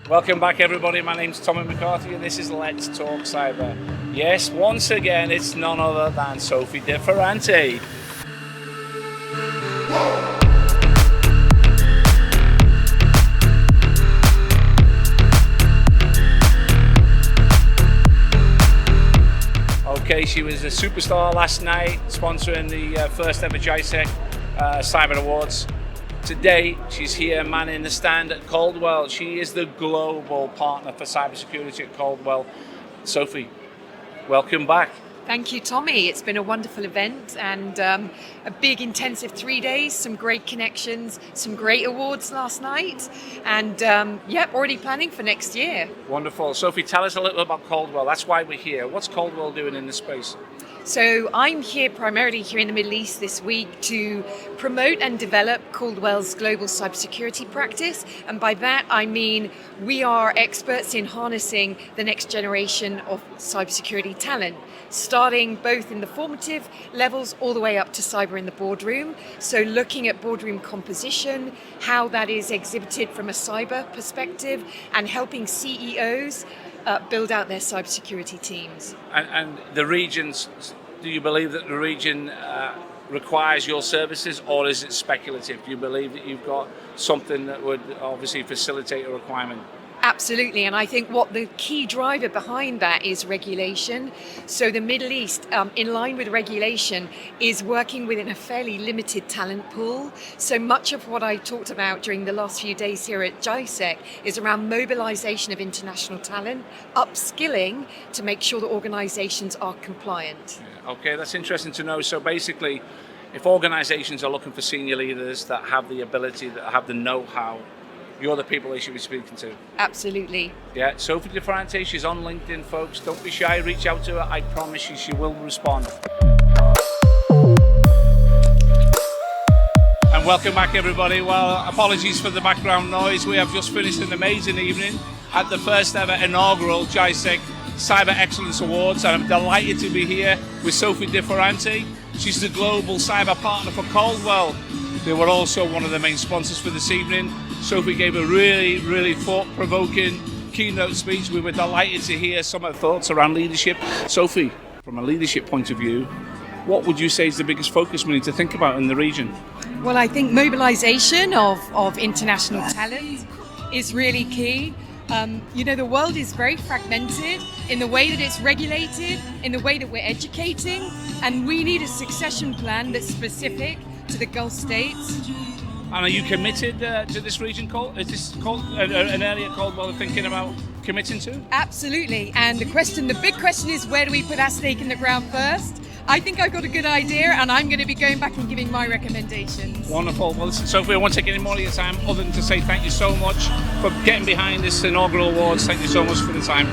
Welcome back, everybody. My name's Tommy McCarthy, and this is Let's Talk Cyber. Yes, once again, it's none other than Sophie De Ferranti. Okay, she was a superstar last night, sponsoring the first ever GISEC Cyber Awards. Today, she's here manning the stand at Caldwell. She is the global partner for cybersecurity at Caldwell. Sophie, welcome back. Thank you, Tommy. It's been a wonderful event and a big intensive 3 days, some great connections, some great awards last night, and already planning for next year. Wonderful. Sophie, tell us a little about Caldwell. That's why we're here. What's Caldwell doing in this space? So I'm here primarily here in the Middle East this week to promote and develop Caldwell's global cybersecurity practice. And by that, I mean we are experts in harnessing the next generation of cybersecurity talent, starting both in the formative levels all the way up to cyber in the boardroom. So looking at boardroom composition, how that is exhibited from a cyber perspective, and helping CEOs build out their cybersecurity teams. And the regions, do you believe that the region requires your services, or is it speculative? Do you believe that you've got something that would obviously facilitate a requirement? Absolutely, and I think what the key driver behind that is regulation. So the Middle East, in line with regulation, is working within a fairly limited talent pool. So much of what I talked about during the last few days here at GISEC is around mobilization of international talent, upskilling to make sure that organizations are compliant. Yeah, okay, that's interesting to know. So basically, if organizations are looking for senior leaders that have the ability, that have the know-how, you're the people they should be speaking to. Absolutely. Yeah, Sophie De Ferranti, she's on LinkedIn, folks. Don't be shy, reach out to her. I promise you she will respond. And welcome back, everybody. Well, apologies for the background noise. We have just finished an amazing evening at the first ever inaugural GISEC Cyber Excellence Awards. And I'm delighted to be here with Sophie De Ferranti. She's the global cyber partner for Caldwell. They were also one of the main sponsors for this evening. Sophie gave a really, really thought-provoking keynote speech. We were delighted to hear some of her thoughts around leadership. Sophie, from a leadership point of view, what would you say is the biggest focus we need to think about in the region? Well, I think mobilization of international talent is really key. The world is very fragmented in the way that it's regulated, in the way that we're educating, and we need a succession plan that's specific to the Gulf states. And are you committed to this region? Is this an area Caldwell thinking about committing to? Absolutely. And the big question is, where do we put our stake in the ground first? I think I've got a good idea, and I'm going to be going back and giving my recommendations. Wonderful. Well, listen, Sophie, I won't take any more of your time other than to say thank you so much for getting behind this inaugural awards. Thank you so much for the time.